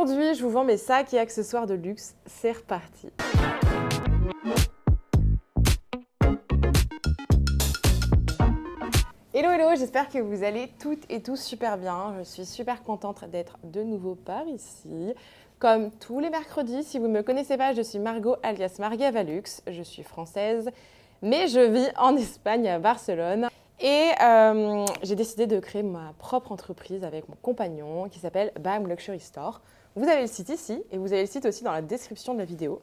Aujourd'hui, je vous vends mes sacs et accessoires de luxe. C'est reparti. Hello, hello, j'espère que vous allez toutes et tous super bien. Je suis super contente d'être de nouveau par ici. Comme tous les mercredis, si vous ne me connaissez pas, je suis Margot alias Margavalux. Je suis française, mais je vis en Espagne, à Barcelone. Et j'ai décidé de créer ma propre entreprise avec mon compagnon qui s'appelle BAM Luxury Store. Vous avez le site ici et vous avez le site aussi dans la description de la vidéo.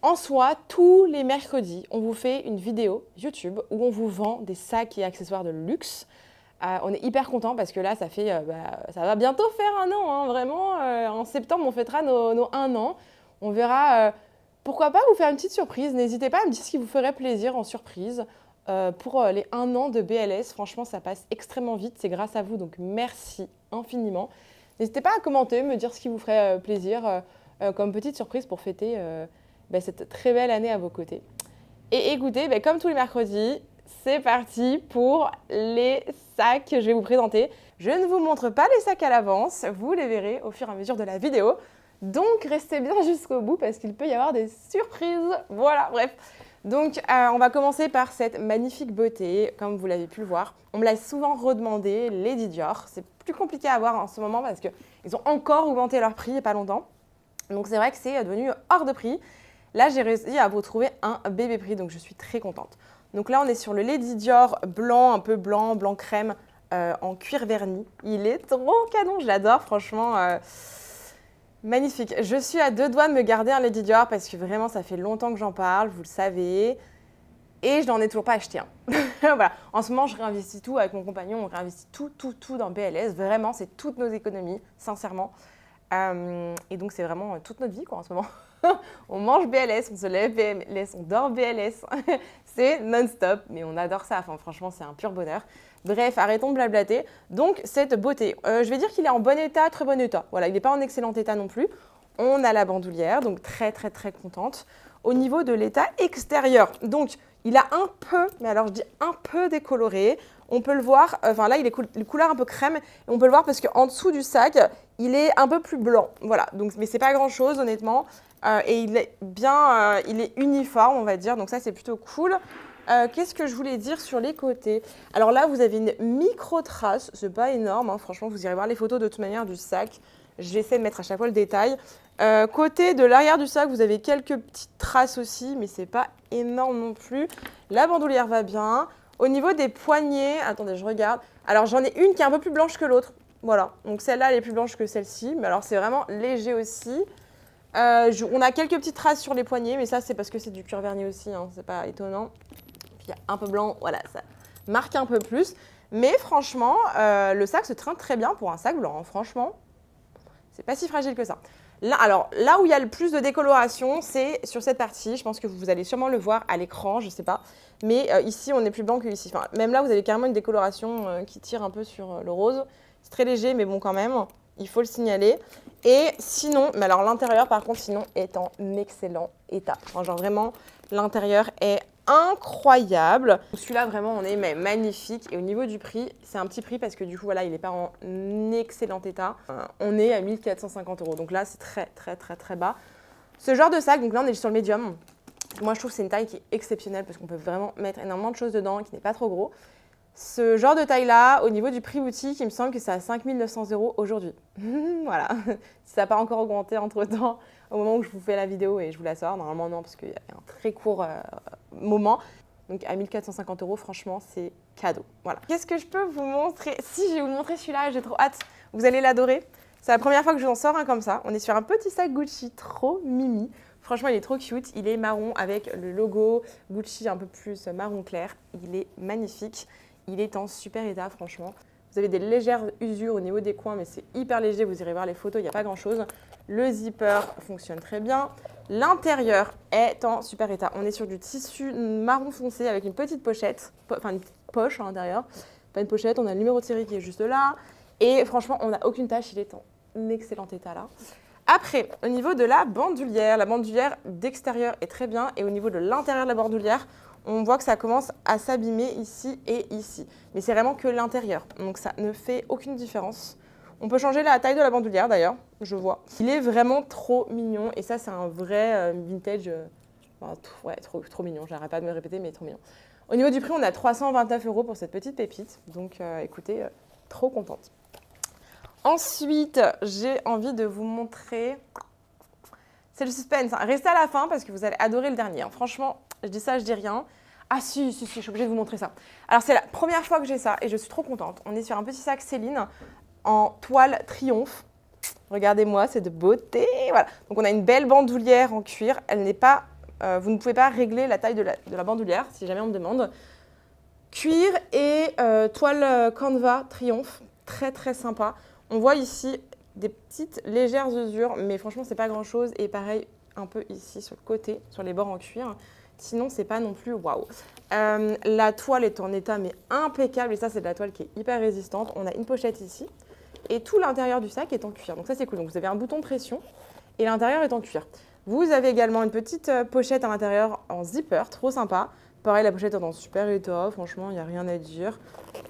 En soi, tous les mercredis, on vous fait une vidéo YouTube où on vous vend des sacs et accessoires de luxe. On est hyper content parce que là, ça va bientôt faire un an. Hein, vraiment, en septembre, on fêtera nos 1 an. On verra, pourquoi pas vous faire une petite surprise. N'hésitez pas à me dire ce qui vous ferait plaisir en surprise. Pour les 1 an de BLS, franchement, ça passe extrêmement vite. C'est grâce à vous, donc merci infiniment. N'hésitez pas à commenter, me dire ce qui vous ferait plaisir comme petite surprise pour fêter cette très belle année à vos côtés. Et écoutez, comme tous les mercredis, c'est parti pour les sacs que je vais vous présenter. Je ne vous montre pas les sacs à l'avance, vous les verrez au fur et à mesure de la vidéo. Donc restez bien jusqu'au bout parce qu'il peut y avoir des surprises. Voilà, bref. Donc on va commencer par cette magnifique beauté, comme vous l'avez pu le voir. On me l'a souvent redemandé, Lady Dior. C'est plus compliqué à avoir en ce moment parce qu'ils ont encore augmenté leur prix il n'y a pas longtemps. Donc c'est vrai que c'est devenu hors de prix. Là, j'ai réussi à vous trouver un bébé prix, donc je suis très contente. Donc là, on est sur le Lady Dior blanc, un peu blanc crème, en cuir verni. Il est trop canon, je l'adore, franchement. Magnifique. Je suis à 2 doigts de me garder un Lady Dior parce que vraiment, ça fait longtemps que j'en parle, vous le savez. Et je n'en ai toujours pas acheté un. Voilà. En ce moment, je réinvestis tout avec mon compagnon. On réinvestit tout dans BLS. Vraiment, c'est toutes nos économies, sincèrement. Et donc, c'est vraiment toute notre vie, quoi, en ce moment. On mange BLS, on se lève BLS, on dort BLS. C'est non-stop, mais on adore ça. Enfin, franchement, c'est un pur bonheur. Bref, arrêtons de blablater. Donc, cette beauté, je vais dire qu'il est en bon état, très bon état. Voilà, il n'est pas en excellent état non plus. On a la bandoulière, donc très contente. Au niveau de l'état extérieur, donc il a un peu, mais alors je dis un peu décoloré. On peut le voir, là il est couleur un peu crème, et on peut le voir parce qu'en dessous du sac, il est un peu plus blanc. Voilà, donc, mais c'est pas grand chose honnêtement. Et il est bien, il est uniforme on va dire, donc ça c'est plutôt cool. Qu'est-ce que je voulais dire sur les côtés? Alors là, vous avez une micro-trace, c'est pas énorme, hein, franchement, vous irez voir les photos de toute manière du sac. J'essaie de mettre à chaque fois le détail. Côté de l'arrière du sac, vous avez quelques petites traces aussi, mais c'est pas énorme non plus. La bandoulière va bien. Au niveau des poignets, attendez, je regarde. Alors j'en ai une qui est un peu plus blanche que l'autre. Voilà, donc celle-là, elle est plus blanche que celle-ci, mais alors c'est vraiment léger aussi. On a quelques petites traces sur les poignets, mais ça, c'est parce que c'est du cuir verni aussi, hein, c'est pas étonnant. Puis il y a un peu blanc, voilà, ça marque un peu plus. Mais franchement, le sac se traîne très bien pour un sac blanc, hein, franchement. C'est pas si fragile que ça. Là où il y a le plus de décoloration, c'est sur cette partie. Je pense que vous allez sûrement le voir à l'écran, je sais pas. Mais ici, on est plus blanc que ici. Enfin, même là, vous avez carrément une décoloration qui tire un peu sur le rose. C'est très léger, mais bon, quand même, il faut le signaler. Et sinon, mais alors l'intérieur, par contre, sinon, est en excellent état. Enfin, genre vraiment, l'intérieur est incroyable. Celui-là, vraiment, on est magnifique. Et au niveau du prix, c'est un petit prix parce que du coup, voilà, il n'est pas en excellent état. On est à 1 450 €. Donc là, c'est très bas. Ce genre de sac, donc là, on est sur le médium. Moi, je trouve que c'est une taille qui est exceptionnelle parce qu'on peut vraiment mettre énormément de choses dedans, qui n'est pas trop gros. Ce genre de taille-là, au niveau du prix boutique, il me semble que c'est à 5 900 € aujourd'hui. Voilà, si ça n'a pas encore augmenté entre-temps, au moment où je vous fais la vidéo et je vous la sors. Normalement, non, parce qu'il y a un très court moment. Donc, à 1 450 €, franchement, c'est cadeau. Voilà. Qu'est-ce que je peux vous montrer? Si, je vais vous montrer celui-là, j'ai trop hâte. Vous allez l'adorer. C'est la première fois que je vous en sors un comme ça. On est sur un petit sac Gucci, trop mimi. Franchement, il est trop cute. Il est marron avec le logo Gucci un peu plus marron clair. Il est magnifique. Il est en super état, franchement. Vous avez des légères usures au niveau des coins, mais c'est hyper léger. Vous irez voir les photos, il n'y a pas grand-chose. Le zipper fonctionne très bien. L'intérieur est en super état. On est sur du tissu marron foncé avec une petite pochette, enfin une petite poche à l'intérieur. Pas une pochette, on a le numéro de série qui est juste là. Et franchement, on n'a aucune tache, il est en excellent état là. Après, au niveau de la bandoulière d'extérieur est très bien. Et au niveau de l'intérieur de la bandoulière, on voit que ça commence à s'abîmer ici et ici. Mais c'est vraiment que l'intérieur. Donc ça ne fait aucune différence. On peut changer la taille de la bandoulière d'ailleurs, je vois. Il est vraiment trop mignon et ça c'est un vrai vintage, ouais, trop mignon, j'arrête pas de me répéter mais trop mignon. Au niveau du prix, on a 329 € pour cette petite pépite, donc écoutez, trop contente. Ensuite, j'ai envie de vous montrer, c'est le suspense, hein. Restez à la fin parce que vous allez adorer le dernier. Hein. Franchement, je dis ça, je dis rien. Ah si, je suis obligée de vous montrer ça. Alors c'est la première fois que j'ai ça et je suis trop contente. On est sur un petit sac Céline en toile triomphe. Regardez-moi, c'est de beauté. Voilà. Donc on a une belle bandoulière en cuir. Elle n'est pas, vous ne pouvez pas régler la taille de la bandoulière si jamais on me demande. Cuir et toile Canva triomphe, très sympa. On voit ici des petites légères usures, mais franchement c'est pas grand chose. Et pareil un peu ici sur le côté, sur les bords en cuir. Sinon, c'est pas non plus waouh. La toile est en état mais impeccable et ça, c'est de la toile qui est hyper résistante. On a une pochette ici et tout l'intérieur du sac est en cuir. Donc ça, c'est cool. Donc vous avez un bouton pression et l'intérieur est en cuir. Vous avez également une petite pochette à l'intérieur en zipper, trop sympa. Pareil, la pochette est en super état. Franchement, il n'y a rien à dire.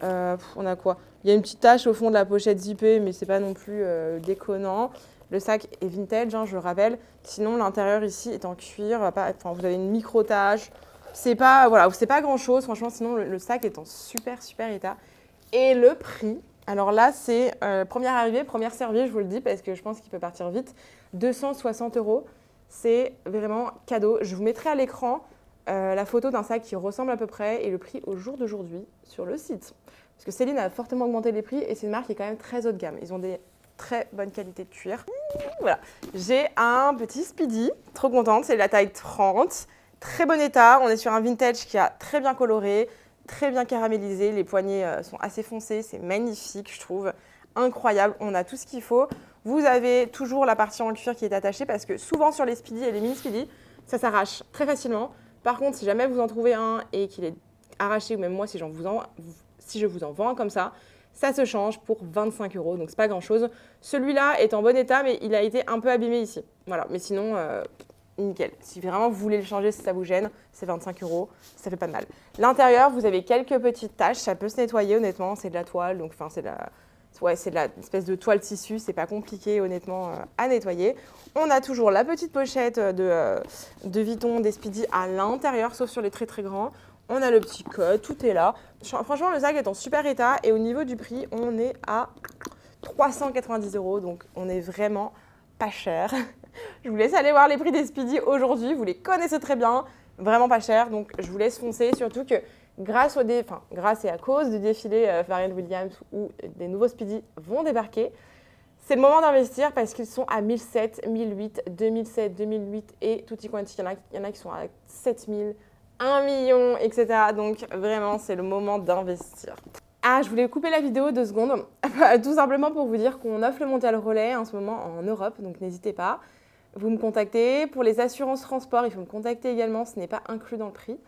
On a quoi? Il y a une petite tache au fond de la pochette zippée, mais c'est pas non plus déconnant. Le sac est vintage, hein, je le rappelle. Sinon, l'intérieur ici est en cuir. Vous avez une micro-tache. C'est pas, voilà, c'est pas grand-chose. Franchement, sinon, le sac est en super état. Et le prix, alors là, c'est première arrivée, première servie, je vous le dis, parce que je pense qu'il peut partir vite. 260 €. C'est vraiment cadeau. Je vous mettrai à l'écran la photo d'un sac qui ressemble à peu près et le prix au jour d'aujourd'hui sur le site. Parce que Céline a fortement augmenté les prix et c'est une marque qui est quand même très haut de gamme. Ils ont des très bonne qualité de cuir. Voilà, j'ai un petit Speedy, trop contente, c'est la taille 30, très bon état. On est sur un vintage qui a très bien coloré, très bien caramélisé. Les poignets sont assez foncés, c'est magnifique, je trouve, incroyable. On a tout ce qu'il faut. Vous avez toujours la partie en cuir qui est attachée parce que souvent sur les Speedy et les mini Speedy, ça s'arrache très facilement. Par contre, si jamais vous en trouvez un et qu'il est arraché, ou même moi si je vous en vends un comme ça se change pour 25 €, donc c'est pas grand chose. Celui-là est en bon état, mais il a été un peu abîmé ici. Voilà, mais sinon, nickel. Si vraiment vous voulez le changer, si ça vous gêne, c'est 25 €, ça fait pas de mal. L'intérieur, vous avez quelques petites taches, ça peut se nettoyer honnêtement, c'est de la toile, donc enfin c'est de la espèce de toile tissu, c'est pas compliqué honnêtement à nettoyer. On a toujours la petite pochette de Vuitton des Speedy à l'intérieur, sauf sur les très grands. On a le petit code, tout est là. Franchement, le sac est en super état et au niveau du prix, on est à 390 €, donc on est vraiment pas cher. Je vous laisse aller voir les prix des Speedy aujourd'hui, vous les connaissez très bien, vraiment pas cher, donc je vous laisse foncer, surtout que grâce et à cause du défilé Pharrell Williams où des nouveaux Speedy vont débarquer, c'est le moment d'investir parce qu'ils sont à 1007, 1008, 2007, 2008 et tutti quanti. Il y en a qui sont à 7000, 1 million, etc. Donc vraiment, c'est le moment d'investir. Ah, je voulais couper la vidéo 2 secondes, tout simplement pour vous dire qu'on offre le Mondial Relais en ce moment en Europe, donc n'hésitez pas. Vous me contactez. Pour les assurances transport, il faut me contacter également, ce n'est pas inclus dans le prix.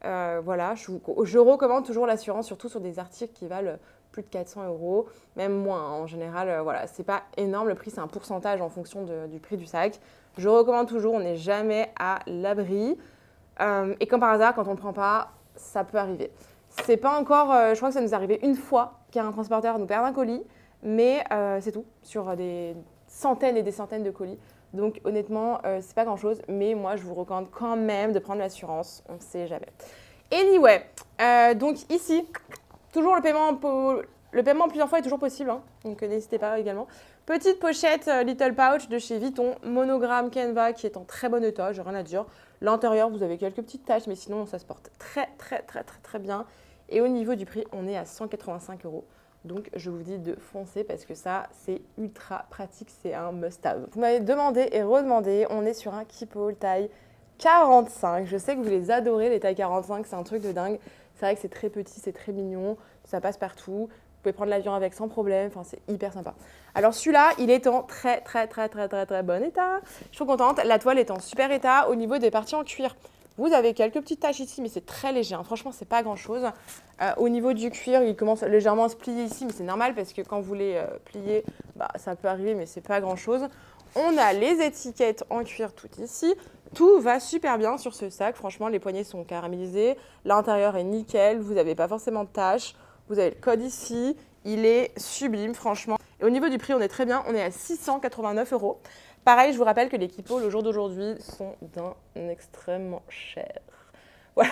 Voilà, je recommande toujours l'assurance, surtout sur des articles qui valent plus de 400 €, même moins. En général, voilà, c'est pas énorme. Le prix, c'est un pourcentage en fonction du prix du sac. Je recommande toujours, on n'est jamais à l'abri. Et comme par hasard, quand on ne le prend pas, ça peut arriver. C'est pas encore, je crois que ça nous est arrivé une fois qu'un transporteur nous perde un colis, mais c'est tout, sur des centaines et des centaines de colis. Donc honnêtement, c'est pas grand-chose, mais moi je vous recommande quand même de prendre l'assurance, on ne sait jamais. Anyway, donc ici, toujours le paiement en plusieurs fois est toujours possible, hein, donc n'hésitez pas également. Petite pochette Little Pouch de chez Vuitton, monogramme Canva qui est en très bon état, j'ai rien à dire. L'intérieur, vous avez quelques petites taches, mais sinon ça se porte très bien. Et au niveau du prix, on est à 185 €. Donc je vous dis de foncer parce que ça, c'est ultra pratique, c'est un must-have. Vous m'avez demandé et redemandé, on est sur un Keepall taille 45. Je sais que vous les adorez, les tailles 45, c'est un truc de dingue. C'est vrai que c'est très petit, c'est très mignon, ça passe partout. Vous pouvez prendre l'avion avec sans problème, enfin c'est hyper sympa. Alors celui-là, il est en très bon état. Je suis trop contente, la toile est en super état. Au niveau des parties en cuir, vous avez quelques petites taches ici, mais c'est très léger. Hein. Franchement, c'est pas grand-chose. Au niveau du cuir, il commence légèrement à se plier ici, mais c'est normal parce que quand vous les pliez, ça peut arriver, mais c'est pas grand-chose. On a les étiquettes en cuir tout ici. Tout va super bien sur ce sac. Franchement, les poignets sont caramélisés. L'intérieur est nickel. Vous n'avez pas forcément de taches. Vous avez le code ici. Il est sublime, franchement. Et au niveau du prix, on est très bien, on est à 689 €. Pareil, je vous rappelle que les Keepall au jour d'aujourd'hui sont d'un extrêmement cher. Voilà,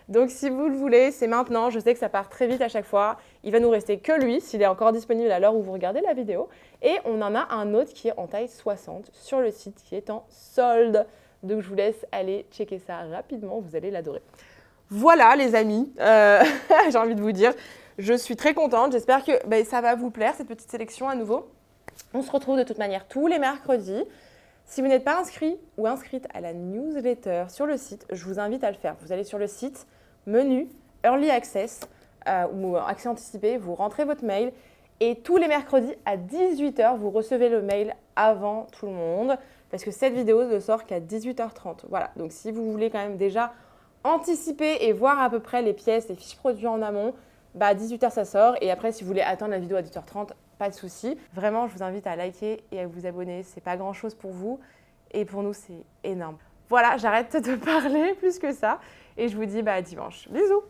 donc si vous le voulez, c'est maintenant. Je sais que ça part très vite à chaque fois. Il va nous rester que lui, s'il est encore disponible à l'heure où vous regardez la vidéo. Et on en a un autre qui est en taille 60 sur le site, qui est en solde. Donc je vous laisse aller checker ça rapidement, vous allez l'adorer. Voilà les amis, j'ai envie de vous dire, je suis très contente. J'espère que ça va vous plaire, cette petite sélection à nouveau. On se retrouve de toute manière tous les mercredis. Si vous n'êtes pas inscrit ou inscrite à la newsletter sur le site, je vous invite à le faire. Vous allez sur le site, menu, Early Access ou accès anticipé, vous rentrez votre mail et tous les mercredis à 18 h, vous recevez le mail avant tout le monde parce que cette vidéo ne sort qu'à 18 h 30. Voilà, donc si vous voulez quand même déjà anticiper et voir à peu près les pièces, les fiches produits en amont, à 18 h ça sort et après si vous voulez attendre la vidéo à 18 h 30, pas de souci. Vraiment, je vous invite à liker et à vous abonner. C'est pas grand chose pour vous et pour nous, c'est énorme. Voilà, j'arrête de parler plus que ça et je vous dis à dimanche. Bisous!